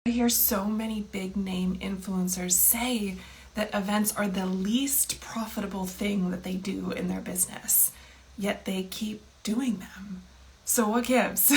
I hear so many big name influencers say that events are the least profitable thing that they do in their business, yet they keep doing them. So what gives?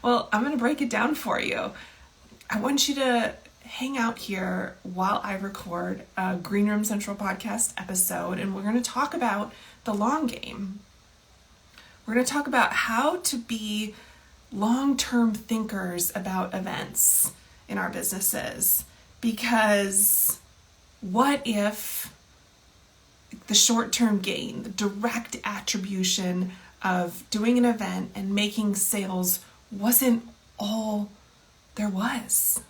Well, I'm going to break it down for you. I want you to hang out here while I record a Greenroom Central podcast episode, and we're going to talk about the long game. We're going to talk about how to be long-term thinkers about events in our businesses, because what if the short-term gain, the direct attribution of doing an event and making sales wasn't all there was?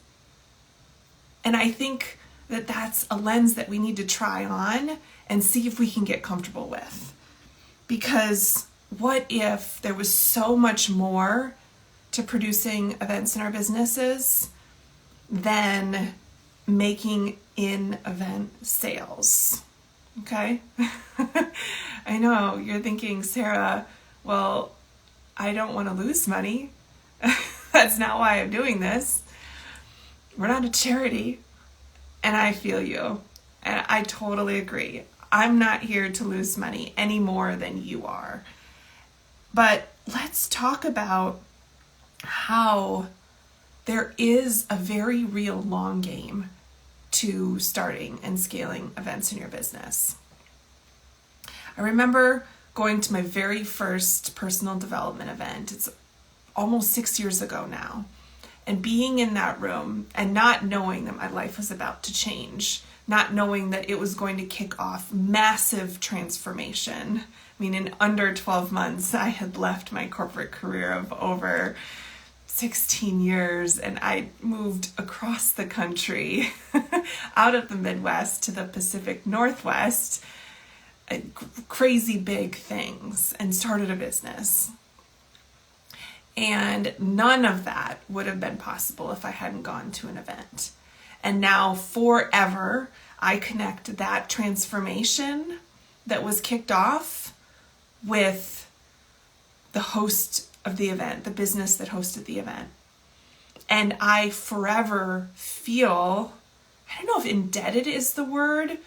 And I think that that's a lens that we need to try on and see if we can get comfortable with. Because what if there was so much more to producing events in our businesses than making in-event sales? Okay? I know you're thinking, Sarah, well, I don't want to lose money. That's not why I'm doing this. We're not a charity. And I feel you. And I totally agree. I'm not here to lose money any more than you are. But let's talk about how there is a very real long game to starting and scaling events in your business. I remember going to my very first personal development event. It's almost 6 years ago now. And being in that room and not knowing that my life was about to change, not knowing that it was going to kick off massive transformation. I mean, in under 12 months, I had left my corporate career of over 16 years, and I moved across the country out of the Midwest to the Pacific Northwest, crazy big things, and started a business. And none of that would have been possible if I hadn't gone to an event. And now forever, I connect that transformation that was kicked off with the host of the event, the business that hosted the event. And I forever feel, I don't know if indebted is the word,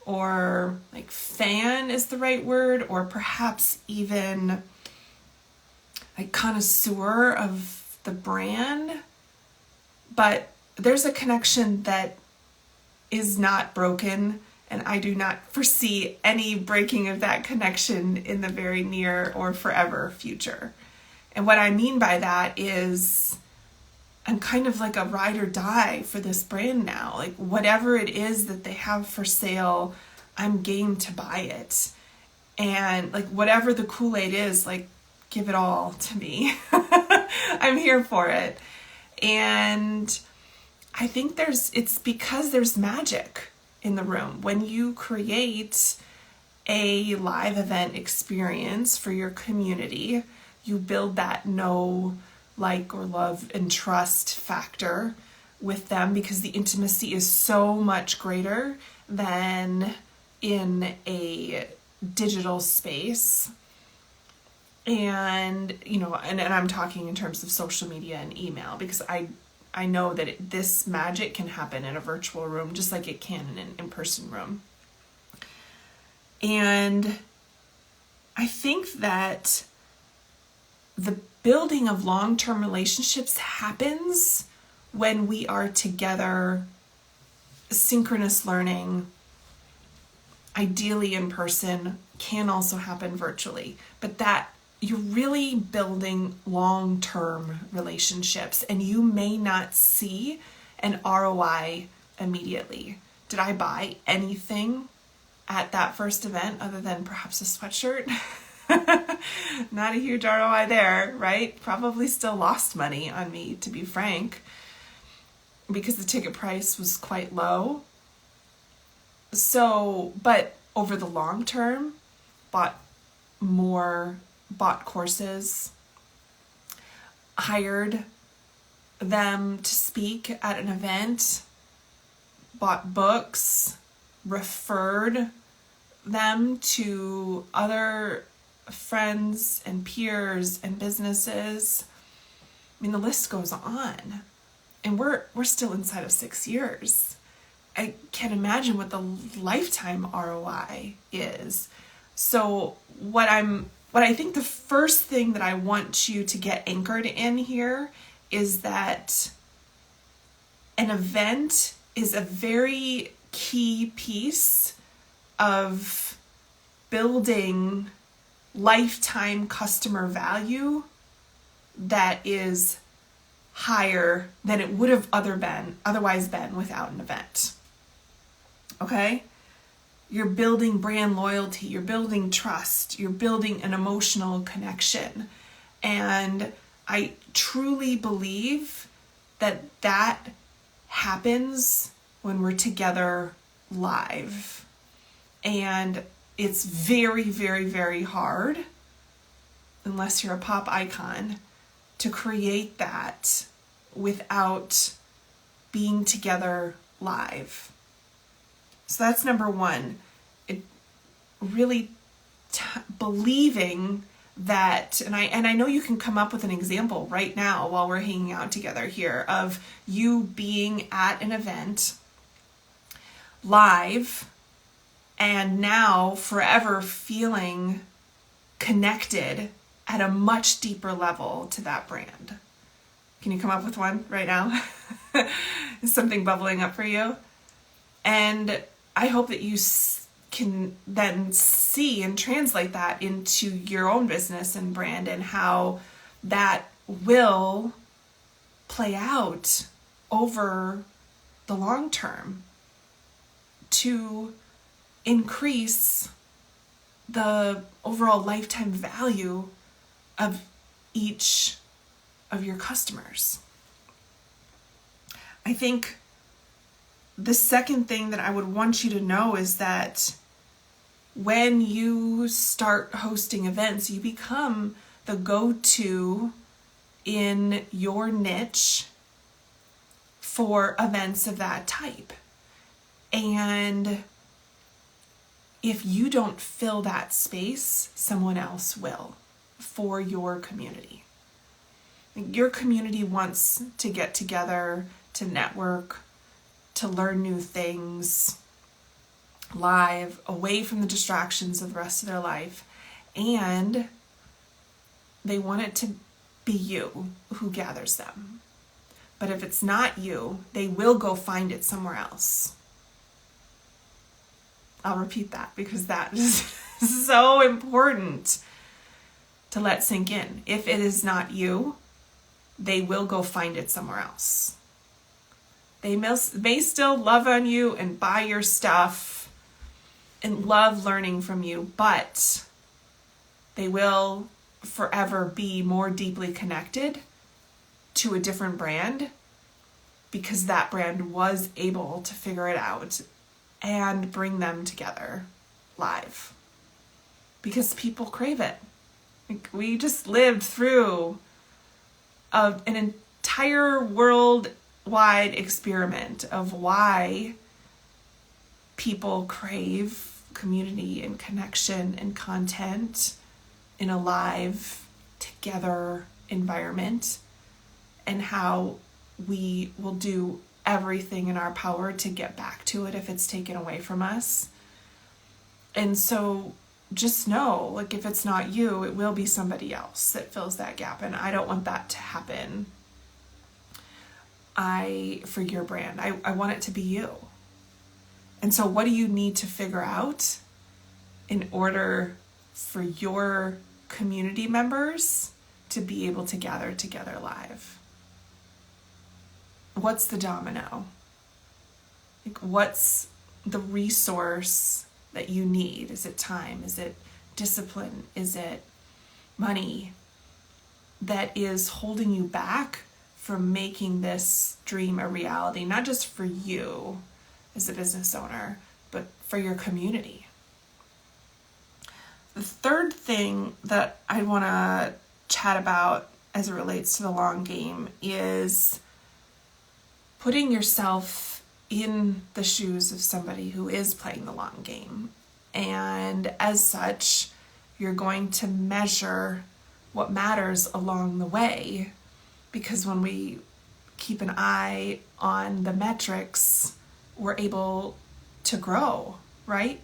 or like fan is the right word, or perhaps even like connoisseur of the brand. But there's a connection that is not broken, and I do not foresee any breaking of that connection in the very near or forever future. And what I mean by that is I'm kind of like a ride or die for this brand now. Like whatever it is that they have for sale, I'm game to buy it. And like whatever the Kool-Aid is, like give it all to me. I'm here for it. And I think it's because there's magic in the room. When you create a live event experience for your community, you build that know, like, or love and trust factor with them, because the intimacy is so much greater than in a digital space. And, you know, and I'm talking in terms of social media and email, because I know that this magic can happen in a virtual room just like it can in an in-person room. And I think that the building of long-term relationships happens when we are together, synchronous learning, ideally in person, can also happen virtually, but that you're really building long-term relationships, and you may not see an ROI immediately. Did I buy anything at that first event other than perhaps a sweatshirt? Not a huge ROI there, right? Probably still lost money on me, to be frank, because the ticket price was quite low. So, but over the long term, bought courses, hired them to speak at an event, bought books, referred them to other friends and peers and businesses. I mean, the list goes on. And we're still inside of 6 years. I can't imagine what the lifetime ROI is. So what I think the first thing that I want you to get anchored in here is that an event is a very key piece of building lifetime customer value that is higher than it would have otherwise been without an event. Okay? You're building brand loyalty, you're building trust, you're building an emotional connection. And I truly believe that that happens when we're together live. And it's very, very, very hard, unless you're a pop icon, to create that without being together live. So that's number one. It really believing that, and I know you can come up with an example right now while we're hanging out together here of you being at an event live and now forever feeling connected at a much deeper level to that brand. Can you come up with one right now? Is something bubbling up for you? And I hope that you can then see and translate that into your own business and brand and how that will play out over the long term to increase the overall lifetime value of each of your customers. I think the second thing that I would want you to know is that when you start hosting events, you become the go-to in your niche for events of that type. And if you don't fill that space, someone else will for your community. Your community wants to get together, to network, to learn new things live, away from the distractions of the rest of their life. And they want it to be you who gathers them. But if it's not you, they will go find it somewhere else. I'll repeat that because that is so important to let sink in. If it is not you, they will go find it somewhere else. They may still love on you and buy your stuff and love learning from you, but they will forever be more deeply connected to a different brand because that brand was able to figure it out and bring them together live because people crave it. Like, we just lived through an entire worldwide experiment of why people crave community and connection and content in a live together environment, and how we will do everything in our power to get back to it if it's taken away from us. And so just know, like, if it's not you, it will be somebody else that fills that gap. And I don't want that to happen. For your brand, I want it to be you. And so what do you need to figure out in order for your community members to be able to gather together live? What's the domino? Like, what's the resource that you need? Is it time? Is it discipline? Is it money that is holding you back from making this dream a reality? Not just for you as a business owner, but for your community. The third thing that I want to chat about as it relates to the long game is putting yourself in the shoes of somebody who is playing the long game. And as such, you're going to measure what matters along the way, because when we keep an eye on the metrics, we're able to grow, right?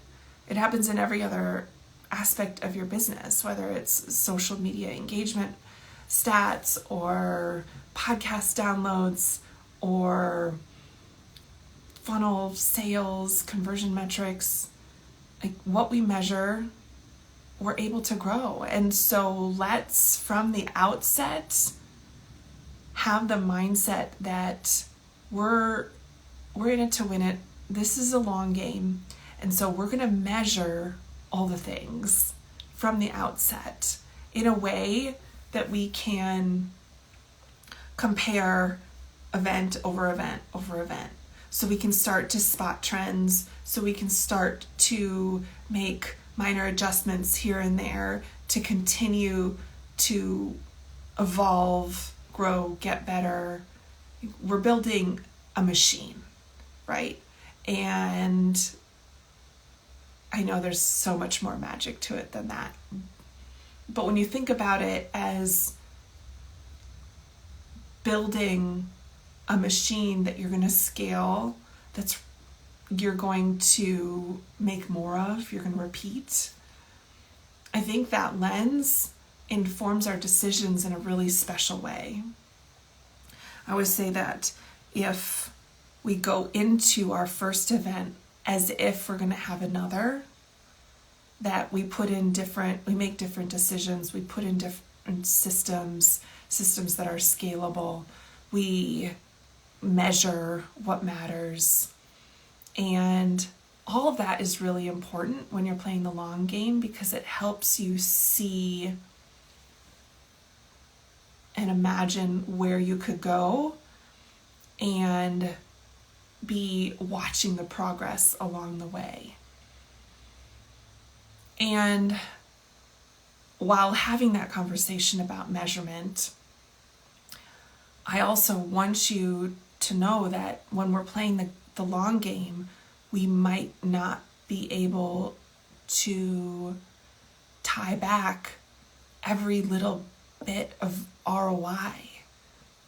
It happens in every other aspect of your business, whether it's social media engagement stats or podcast downloads or funnel sales, conversion metrics. Like what we measure, we're able to grow. And so let's, from the outset, have the mindset that we're in it to win it. This is a long game. And so we're going to measure all the things from the outset in a way that we can compare event over event over event. So we can start to spot trends, so we can start to make minor adjustments here and there to continue to evolve, grow, get better. We're building a machine, right? And I know there's so much more magic to it than that. But when you think about it as building a machine that you're going to scale, you're going to make more of, you're going to repeat, I think that lens informs our decisions in a really special way. I always say that if we go into our first event as if we're going to have another, that we make different decisions, we put in different systems that are scalable, we measure what matters, and all of that is really important when you're playing the long game, because it helps you see and imagine where you could go and be watching the progress along the way. And while having that conversation about measurement, I also want you to know that when we're playing the long game, we might not be able to tie back every little bit of ROI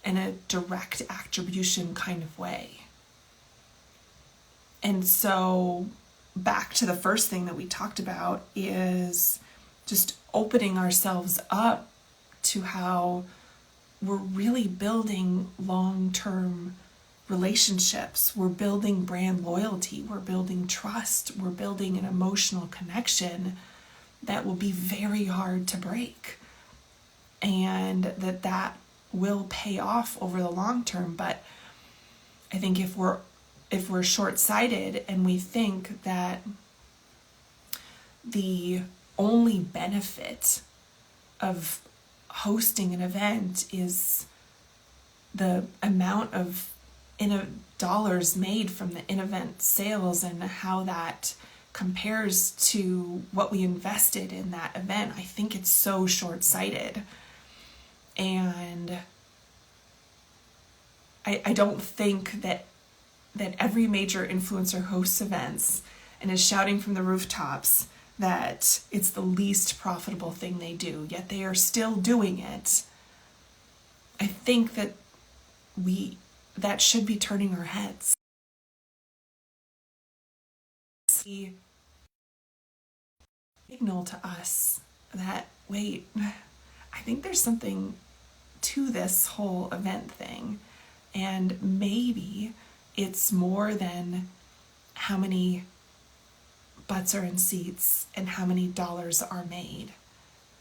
in a direct attribution kind of way. And so back to the first thing that we talked about is just opening ourselves up to how we're really building long-term relationships. We're building brand loyalty. We're building trust. We're building an emotional connection that will be very hard to break. And that will pay off over the long term. But I think if we're short-sighted and we think that the only benefit of hosting an event is the amount of dollars made from the in-event sales and how that compares to what we invested in that event, I think it's so short-sighted. And I don't think that every major influencer hosts events and is shouting from the rooftops that it's the least profitable thing they do, yet they are still doing it. I think that should be turning our heads. Signal to us that, wait, I think there's something to this whole event thing. And maybe it's more than how many butts are in seats and how many dollars are made.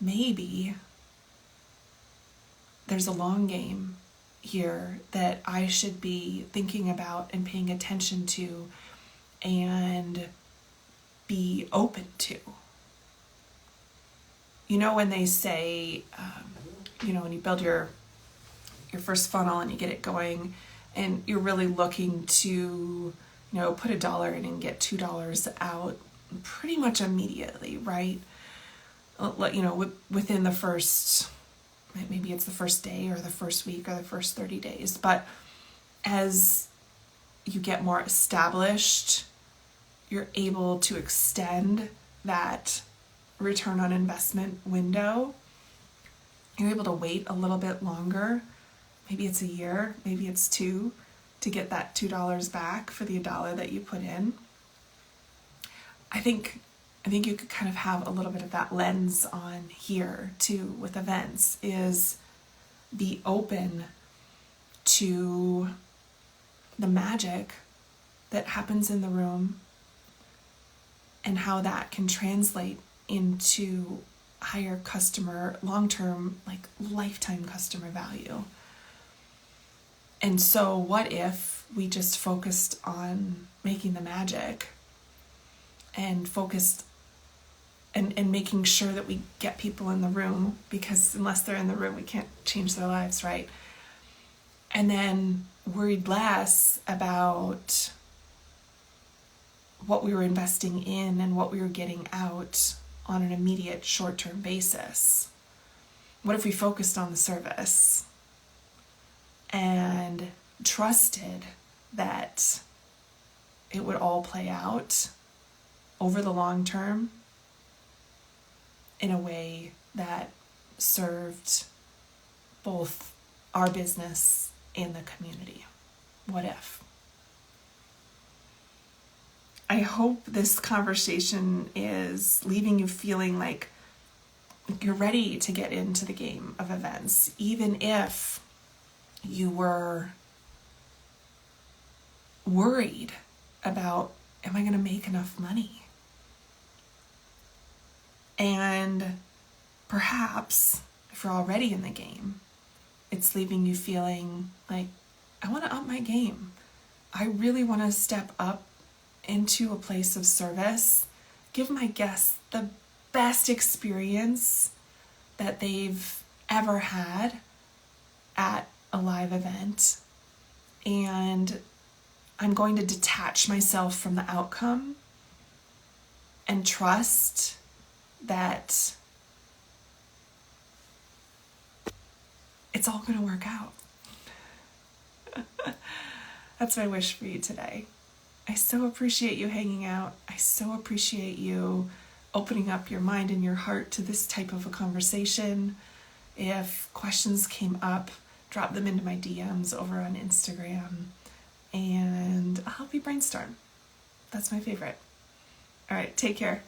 Maybe there's a long game here that I should be thinking about and paying attention to and be open to. You know, when they say, when you build your first funnel and you get it going and you're really looking to, put $1 in and get $2 out pretty much immediately, right? Within the first, maybe it's the first day or the first week or the first 30 days. But as you get more established, you're able to extend that return on investment window. You're able to wait a little bit longer maybe it's a year, maybe it's two, to get that $2 back for the $1 that you put in. I think you could kind of have a little bit of that lens on here too with events, is be open to the magic that happens in the room and how that can translate into higher customer, long-term, like lifetime customer value. And so what if we just focused on making the magic and focused and making sure that we get people in the room, because unless they're in the room, we can't change their lives, right? And then worried less about what we were investing in and what we were getting out on an immediate short-term basis. What if we focused on the service and trusted that it would all play out over the long term in a way that served both our business and the community? What if? I hope this conversation is leaving you feeling like you're ready to get into the game of events, even if you were worried about, am I going to make enough money? And perhaps, if you're already in the game, it's leaving you feeling like, I want to up my game. I really want to step up into a place of service, give my guests the best experience that they've ever had at a live event. And I'm going to detach myself from the outcome and trust that it's all going to work out. That's my wish for you today. I so appreciate you hanging out. I so appreciate you opening up your mind and your heart to this type of a conversation. If questions came up, drop them into my DMs over on Instagram, and I'll help you brainstorm. That's my favorite. All right, take care.